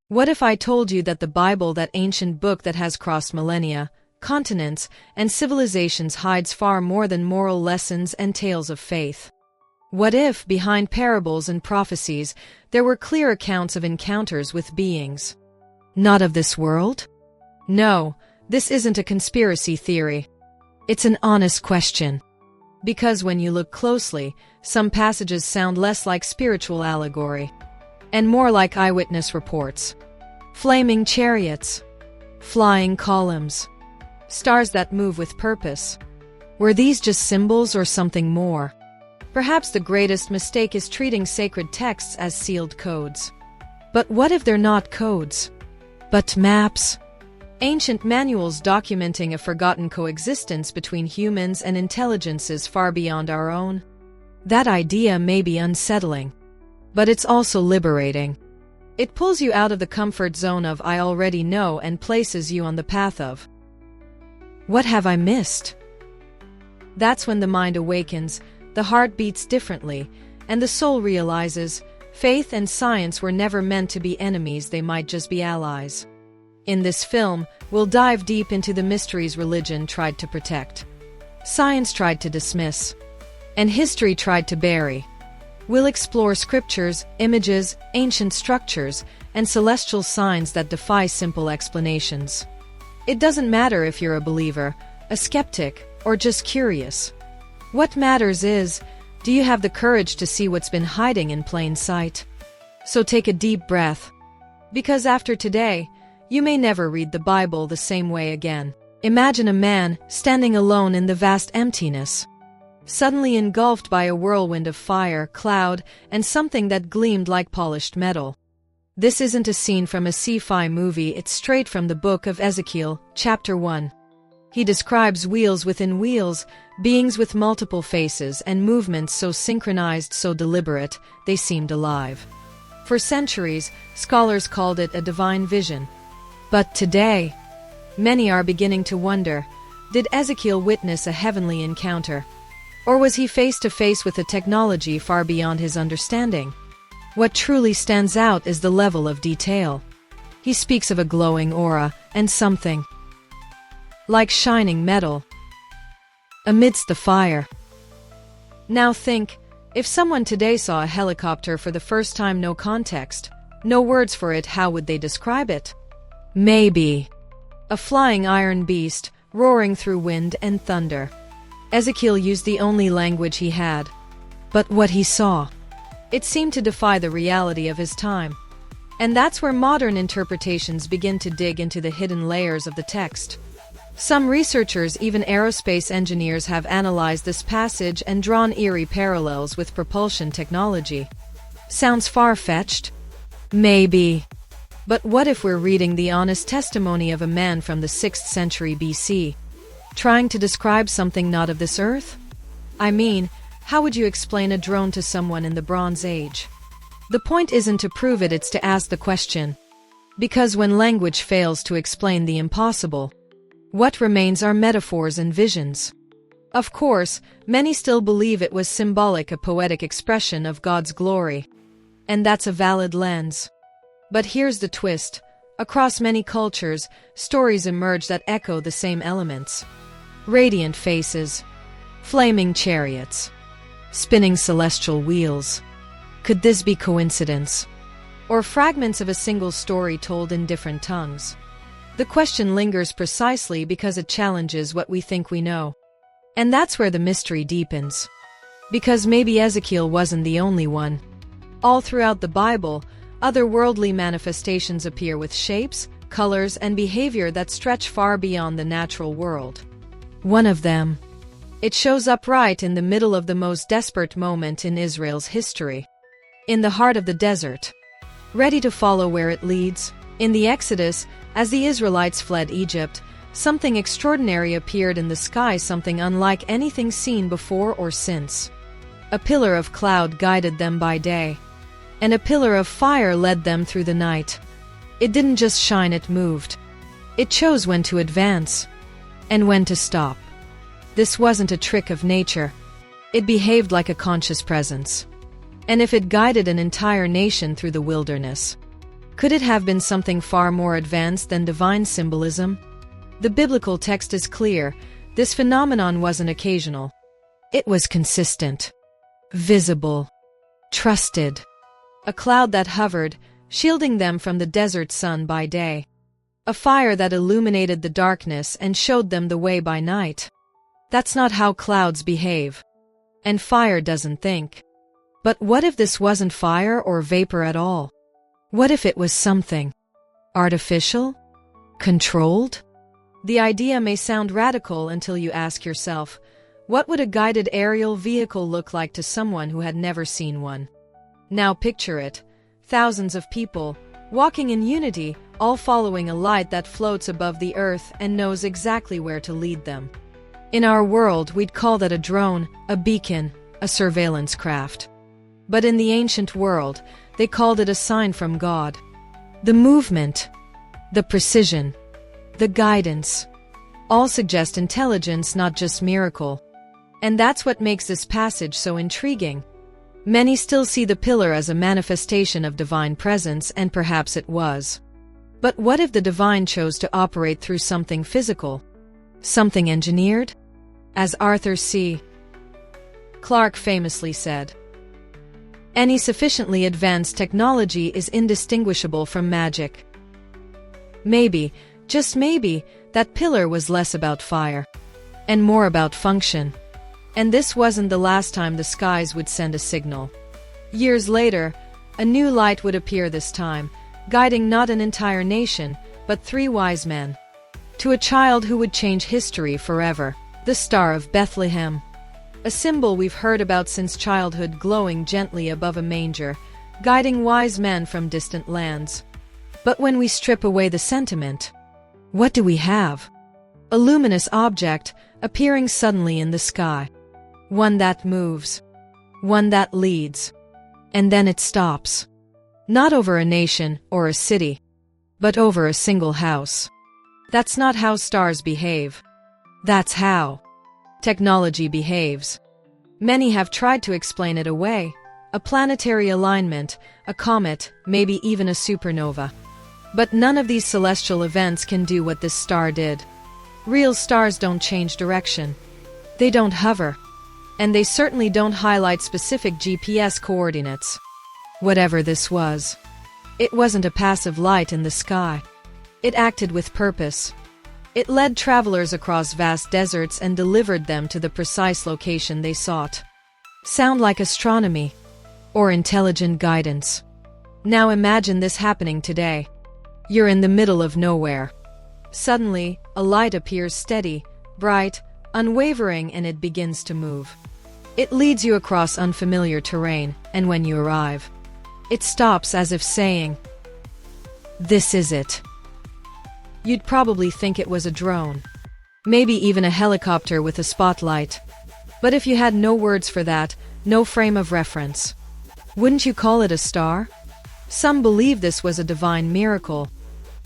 What if I told you that the Bible, that ancient book that has crossed millennia, continents, and civilizations, hides far more than moral lessons and tales of faith? What if, behind parables and prophecies, there were clear accounts of encounters with beings not of this world? No, this isn't a conspiracy theory. It's an honest question. Because when you look closely, some passages sound less like spiritual allegory and more like eyewitness reports. Flaming chariots, flying columns, stars that move with purpose. Were these just symbols or something more? Perhaps the greatest mistake is treating sacred texts as sealed codes. But what if they're not codes, but maps? Ancient manuals documenting a forgotten coexistence between humans and intelligences far beyond our own? That idea may be unsettling, but it's also liberating. It pulls you out of the comfort zone of "I already know" and places you on the path of "What have I missed?" That's when the mind awakens, the heart beats differently, and the soul realizes faith and science were never meant to be enemies, they might just be allies. In this film, we'll dive deep into the mysteries religion tried to protect, science tried to dismiss, and history tried to bury. We'll explore scriptures, images, ancient structures, and celestial signs that defy simple explanations. It doesn't matter if you're a believer, a skeptic, or just curious. What matters is, do you have the courage to see what's been hiding in plain sight? So take a deep breath. Because after today, you may never read the Bible the same way again. Imagine a man standing alone in the vast emptiness, suddenly engulfed by a whirlwind of fire, cloud, and something that gleamed like polished metal. This isn't a scene from a sci-fi movie, it's straight from the book of Ezekiel, chapter 1. He describes wheels within wheels, beings with multiple faces and movements so synchronized, so deliberate, they seemed alive. For centuries, scholars called it a divine vision. But today, many are beginning to wonder, did Ezekiel witness a heavenly encounter? Or was he face to face with a technology far beyond his understanding? What truly stands out is the level of detail. He speaks of a glowing aura and something like shining metal amidst the fire. Now think, if someone today saw a helicopter for the first time, no context, no words for it, how would they describe it? Maybe a flying iron beast, roaring through wind and thunder. Ezekiel used the only language he had. But what he saw, it seemed to defy the reality of his time. And that's where modern interpretations begin to dig into the hidden layers of the text. Some researchers, even aerospace engineers, have analyzed this passage and drawn eerie parallels with propulsion technology. Sounds far-fetched? Maybe. But what if we're reading the honest testimony of a man from the 6th century BC, trying to describe something not of this earth? I mean, how would you explain a drone to someone in the Bronze Age? The point isn't to prove it, it's to ask the question. Because when language fails to explain the impossible, what remains are metaphors and visions. Of course, many still believe it was symbolic, a poetic expression of God's glory. And that's a valid lens. But here's the twist. Across many cultures, stories emerge that echo the same elements. Radiant faces, flaming chariots, spinning celestial wheels. Could this be coincidence? Or fragments of a single story told in different tongues? The question lingers precisely because it challenges what we think we know. And that's where the mystery deepens. Because maybe Ezekiel wasn't the only one. All throughout the Bible, otherworldly manifestations appear with shapes, colors, and behavior that stretch far beyond the natural world. One of them, it shows up right in the middle of the most desperate moment in Israel's history. In the heart of the desert. Ready to follow where it leads? In the Exodus, as the Israelites fled Egypt, something extraordinary appeared in the sky, something unlike anything seen before or since. A pillar of cloud guided them by day, and a pillar of fire led them through the night. It didn't just shine, it moved. It chose when to advance and when to stop. This wasn't a trick of nature. It behaved like a conscious presence. And if it guided an entire nation through the wilderness, Could it have been something far more advanced than divine symbolism? The biblical text is clear. This phenomenon wasn't occasional. It was consistent, visible, trusted. A cloud that hovered, shielding them from the desert sun by day. A fire that illuminated the darkness and showed them the way by night. That's not how clouds behave. And fire doesn't think. But what if this wasn't fire or vapor at all? What if it was something artificial? Controlled? The idea may sound radical until you ask yourself, what would a guided aerial vehicle look like to someone who had never seen one? Now picture it. Thousands of people, walking in unity, all following a light that floats above the earth and knows exactly where to lead them. In our world, we'd call that a drone, a beacon, a surveillance craft. But in the ancient world, they called it a sign from God. The movement, the precision, the guidance, all suggest intelligence, not just miracle. And that's what makes this passage so intriguing. Many still see the pillar as a manifestation of divine presence, and perhaps it was. But what if the divine chose to operate through something physical? Something engineered? As Arthur C. Clarke famously said, any sufficiently advanced technology is indistinguishable from magic. Maybe, just maybe, that pillar was less about fire and more about function. And this wasn't the last time the skies would send a signal. Years later, a new light would appear, this time, guiding not an entire nation, but 3 wise men. To a child who would change history forever, the Star of Bethlehem. A symbol we've heard about since childhood, glowing gently above a manger, guiding wise men from distant lands. But when we strip away the sentiment, what do we have? A luminous object, appearing suddenly in the sky. One that moves. One that leads. And then it stops. Not over a nation or a city, but over a single house. That's not how stars behave. That's how technology behaves. Many have tried to explain it away. A planetary alignment, a comet, maybe even a supernova. But none of these celestial events can do what this star did. Real stars don't change direction. They don't hover. And they certainly don't highlight specific GPS coordinates. Whatever this was, it wasn't a passive light in the sky. It acted with purpose. It led travelers across vast deserts and delivered them to the precise location they sought. Sound like astronomy? Or intelligent guidance? Now imagine this happening today. You're in the middle of nowhere. Suddenly, a light appears, steady, bright, unwavering, and it begins to move. It leads you across unfamiliar terrain, and when you arrive, it stops, as if saying, "This is it." You'd probably think it was a drone. Maybe even a helicopter with a spotlight. But if you had no words for that, no frame of reference, wouldn't you call it a star? Some believe this was a divine miracle.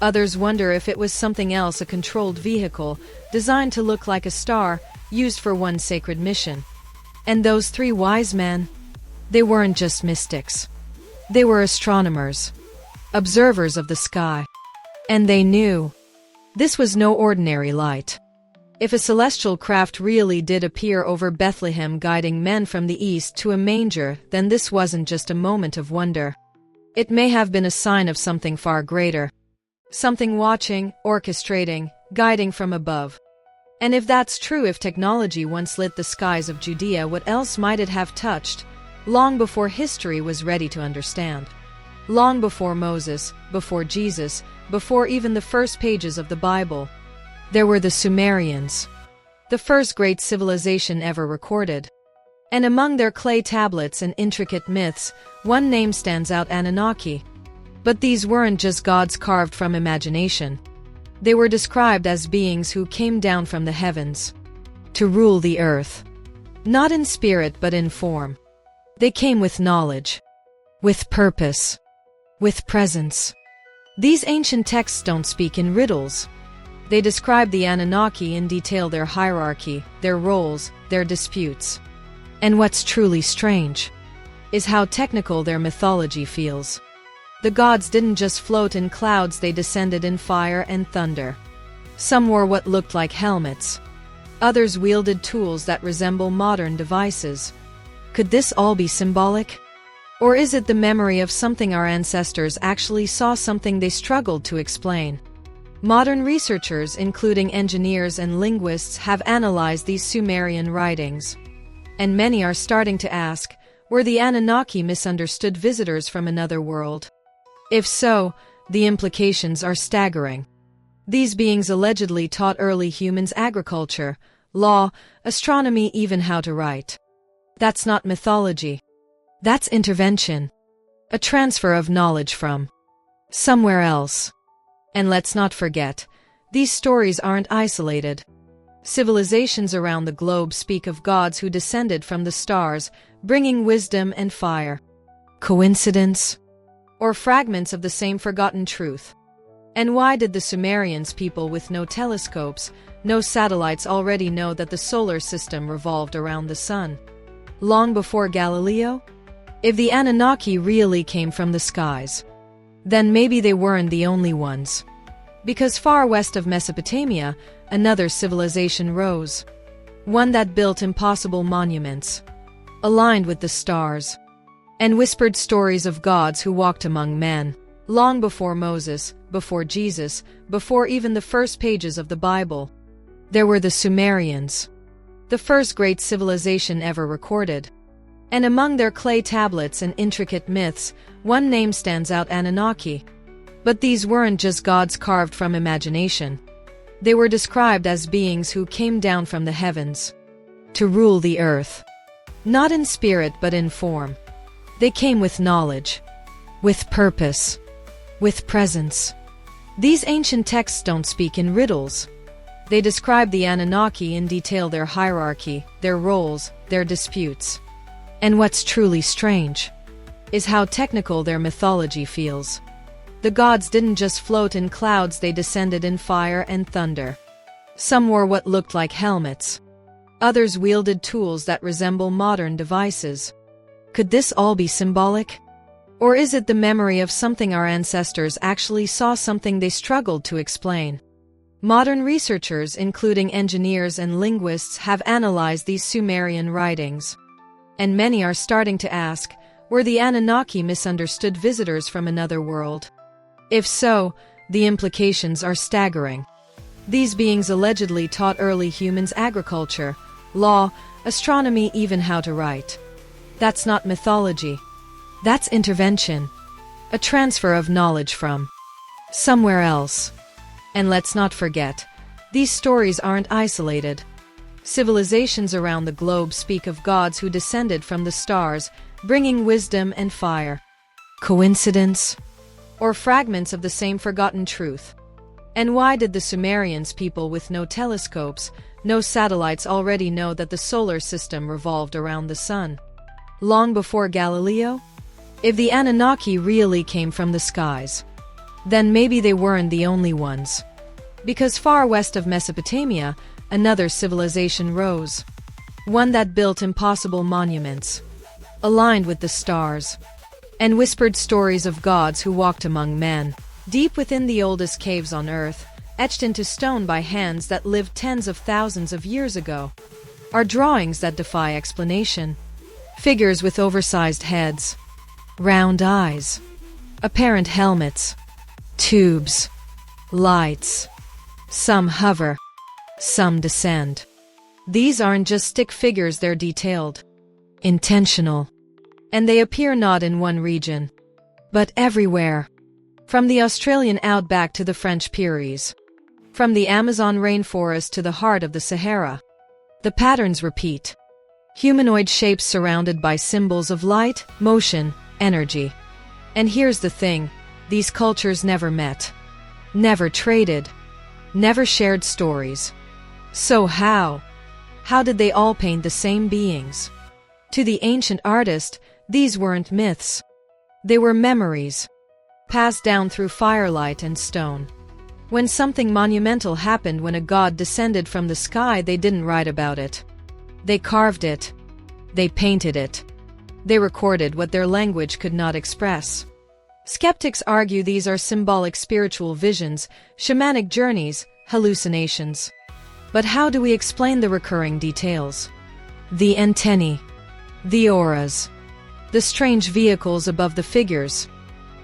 Others wonder if it was something else, a controlled vehicle, designed to look like a star, used for one sacred mission. And those 3 wise men? They weren't just mystics. They were astronomers, observers of the sky. And they knew this was no ordinary light. If a celestial craft really did appear over Bethlehem guiding men from the east to a manger, then this wasn't just a moment of wonder. It may have been a sign of something far greater. Something watching, orchestrating, guiding from above. And if that's true, if technology once lit the skies of Judea, what else might it have touched? Long before history was ready to understand. Long before Moses, before Jesus, before even the first pages of the Bible. There were the Sumerians, the first great civilization ever recorded. And among their clay tablets and intricate myths, one name stands out: Anunnaki. But these weren't just gods carved from imagination. They were described as beings who came down from the heavens to rule the earth. Not in spirit but in form. They came with knowledge, with purpose, with presence. These ancient texts don't speak in riddles. They describe the Anunnaki in detail, their hierarchy, their roles, their disputes. And what's truly strange is how technical their mythology feels. The gods didn't just float in clouds, they descended in fire and thunder. Some wore what looked like helmets. Others wielded tools that resemble modern devices. Could this all be symbolic? Or is it the memory of something our ancestors actually saw, something they struggled to explain? Modern researchers, including engineers and linguists, have analyzed these Sumerian writings. And many are starting to ask, were the Anunnaki misunderstood visitors from another world? If so, the implications are staggering. These beings allegedly taught early humans agriculture, law, astronomy, even how to write. That's not mythology. That's intervention. A transfer of knowledge from somewhere else. And let's not forget, these stories aren't isolated. Civilizations around the globe speak of gods who descended from the stars, bringing wisdom and fire. Coincidence? Or fragments of the same forgotten truth? And why did the Sumerians, people with no telescopes, no satellites, already know that the solar system revolved around the sun? Long before Galileo? If the Anunnaki really came from the skies, then maybe they weren't the only ones. Because far west of Mesopotamia, another civilization rose. One that built impossible monuments, aligned with the stars, and whispered stories of gods who walked among men. Long before Moses, before Jesus, before even the first pages of the Bible, there were the Sumerians, the first great civilization ever recorded. And among their clay tablets and intricate myths, one name stands out: Anunnaki. But these weren't just gods carved from imagination. They were described as beings who came down from the heavens to rule the earth. Not in spirit but in form. They came with knowledge, with purpose, with presence. These ancient texts don't speak in riddles. They describe the Anunnaki in detail, their hierarchy, their roles, their disputes. And what's truly strange is how technical their mythology feels. The gods didn't just float in clouds, they descended in fire and thunder. Some wore what looked like helmets. Others wielded tools that resemble modern devices. Could this all be symbolic? Or is it the memory of something our ancestors actually saw, something they struggled to explain? Modern researchers, including engineers and linguists, have analyzed these Sumerian writings. And many are starting to ask, were the Anunnaki misunderstood visitors from another world? If so, the implications are staggering. These beings allegedly taught early humans agriculture, law, astronomy, even how to write. That's not mythology. That's intervention. A transfer of knowledge from somewhere else. And let's not forget, these stories aren't isolated. Civilizations around the globe speak of gods who descended from the stars, bringing wisdom and fire. Coincidence? Or fragments of the same forgotten truth? And why did the Sumerians, people with no telescopes, no satellites, already know that the solar system revolved around the sun? Long before Galileo? If the Anunnaki really came from the skies, then maybe they weren't the only ones. Because far west of Mesopotamia, another civilization rose. One that built impossible monuments, aligned with the stars, and whispered stories of gods who walked among men. Deep within the oldest caves on Earth, etched into stone by hands that lived tens of thousands of years ago, are drawings that defy explanation. Figures with oversized heads, round eyes, apparent helmets, tubes, lights. Some hover, some descend. These aren't just stick figures, they're detailed, intentional. And they appear not in one region, but everywhere. From the Australian outback to the French Pyrenees. From the Amazon rainforest to the heart of the Sahara. The patterns repeat. Humanoid shapes surrounded by symbols of light, motion, energy. And here's the thing, these cultures never met. Never traded. Never shared stories. So how? How did they all paint the same beings? To the ancient artist, these weren't myths. They were memories, passed down through firelight and stone. When something monumental happened, when a god descended from the sky, they didn't write about it. They carved it. They painted it. They recorded what their language could not express. Skeptics argue these are symbolic spiritual visions, shamanic journeys, hallucinations. But how do we explain the recurring details? The antennae, the auras, the strange vehicles above the figures.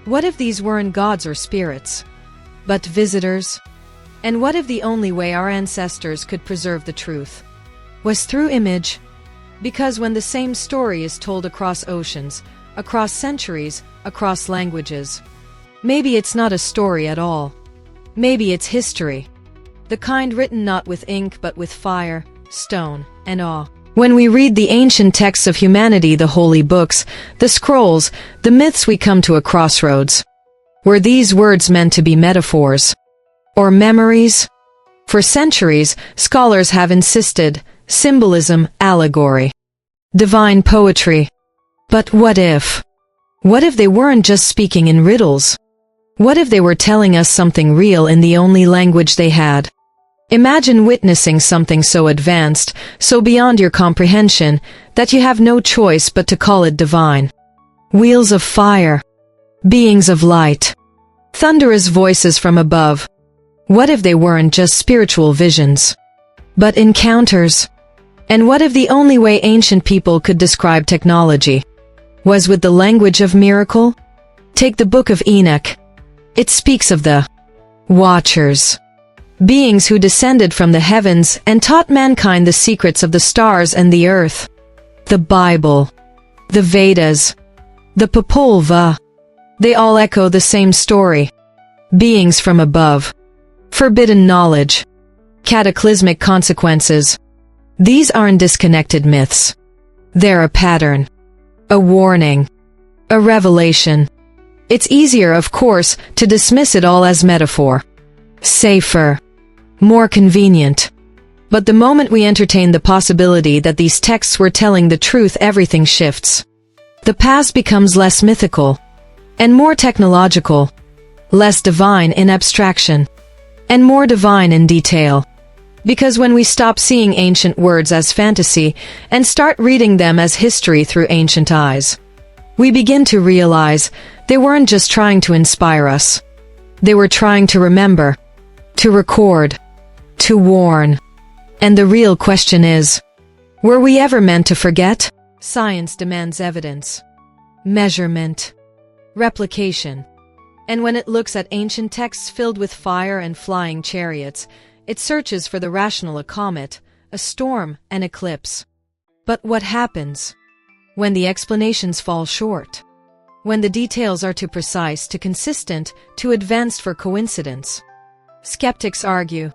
What if these weren't gods or spirits, but visitors? And what if the only way our ancestors could preserve the truth was through image? Because when the same story is told across oceans, across centuries, across languages, maybe it's not a story at all. Maybe it's history. The kind written not with ink but with fire, stone, and awe. When we read the ancient texts of humanity, the holy books, the scrolls, the myths, we come to a crossroads. Were these words meant to be metaphors? Or memories? For centuries, scholars have insisted, symbolism, allegory, divine poetry. But what if? What if they weren't just speaking in riddles? What if they were telling us something real in the only language they had? Imagine witnessing something so advanced, so beyond your comprehension, that you have no choice but to call it divine. Wheels of fire, beings of light, thunderous voices from above. What if they weren't just spiritual visions, but encounters? And what if the only way ancient people could describe technology was with the language of miracle? Take the Book of Enoch. It speaks of the Watchers, beings who descended from the heavens and taught mankind the secrets of the stars and the earth. The Bible, the Vedas, the Popol Vuh, they all echo the same story. Beings from above, forbidden knowledge, cataclysmic consequences. These aren't disconnected myths. They're a pattern, a warning, a revelation. It's easier, of course, to dismiss it all as metaphor. Safer, more convenient. But the moment we entertain the possibility that these texts were telling the truth, everything shifts. The past becomes less mythical and more technological, less divine in abstraction and more divine in detail. Because when we stop seeing ancient words as fantasy and start reading them as history through ancient eyes, we begin to realize they weren't just trying to inspire us. They were trying to remember, to record, to warn. And the real question is, were we ever meant to forget? Science demands evidence, measurement, replication. And when it looks at ancient texts filled with fire and flying chariots, it searches for the rational: a comet, a storm, an eclipse. But what happens when the explanations fall short? When the details are too precise, too consistent, too advanced for coincidence? Skeptics argue,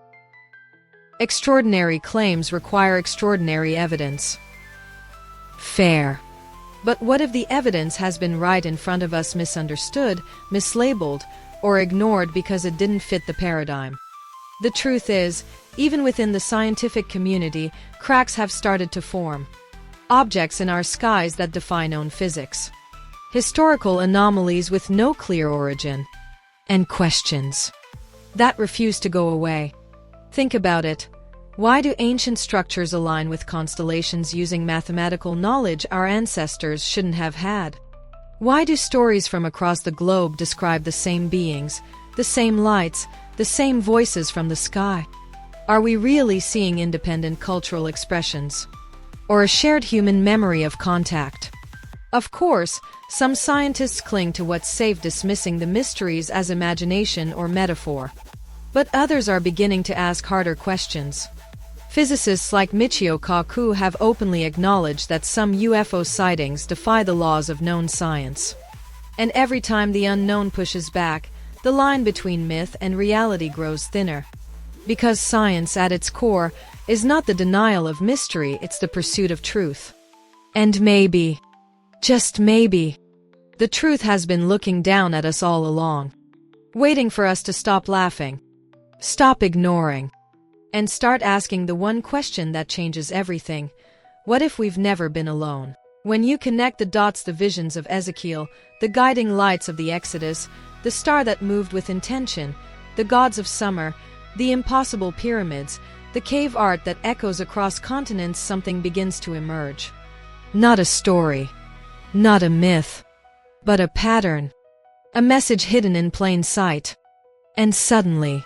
extraordinary claims require extraordinary evidence. Fair. But what if the evidence has been right in front of us, misunderstood, mislabeled, or ignored because it didn't fit the paradigm? The truth is, even within the scientific community, cracks have started to form. Objects in our skies that defy known physics. Historical anomalies with no clear origin. And questions that refuse to go away. Think about it. Why do ancient structures align with constellations using mathematical knowledge our ancestors shouldn't have had? Why do stories from across the globe describe the same beings, the same lights, the same voices from the sky? Are we really seeing independent cultural expressions? Or a shared human memory of contact? Of course, some scientists cling to what's safe, dismissing the mysteries as imagination or metaphor. But others are beginning to ask harder questions. Physicists like Michio Kaku have openly acknowledged that some UFO sightings defy the laws of known science. And every time the unknown pushes back, the line between myth and reality grows thinner. Because science, at its core, is not the denial of mystery, it's the pursuit of truth. And maybe, just maybe, the truth has been looking down at us all along, waiting for us to stop laughing, stop ignoring, and start asking the one question that changes everything. What if we've never been alone? When you connect the dots, the visions of Ezekiel, the guiding lights of the Exodus, the star that moved with intention, the gods of summer, the impossible pyramids, the cave art that echoes across continents, something begins to emerge. Not a story, not a myth, but a pattern. A message hidden in plain sight. And suddenly,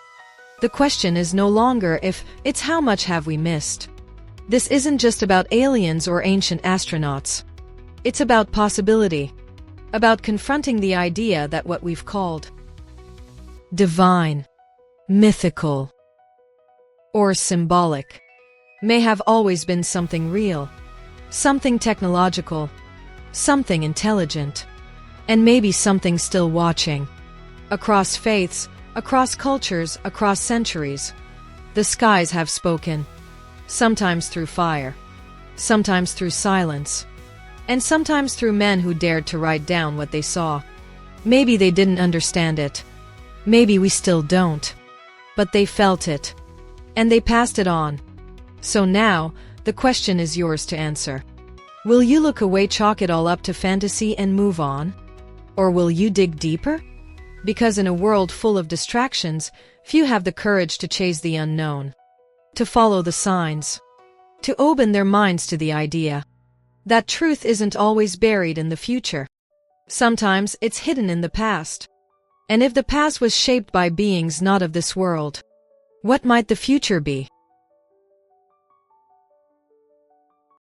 the question is no longer if, it's how much have we missed. This isn't just about aliens or ancient astronauts. It's about possibility. About confronting the idea that what we've called divine, mythical, or symbolic may have always been something real, something technological, something intelligent, and maybe something still watching. Across faiths, across cultures, across centuries, the skies have spoken, sometimes through fire, sometimes through silence, and sometimes through men who dared to write down what they saw. Maybe they didn't understand it. Maybe we still don't. But they felt it. And they passed it on. So now, the question is yours to answer. Will you look away, chalk it all up to fantasy and move on? Or will you dig deeper? Because in a world full of distractions, few have the courage to chase the unknown, to follow the signs, to open their minds to the idea that truth isn't always buried in the future. Sometimes it's hidden in the past. And if the past was shaped by beings not of this world, what might the future be?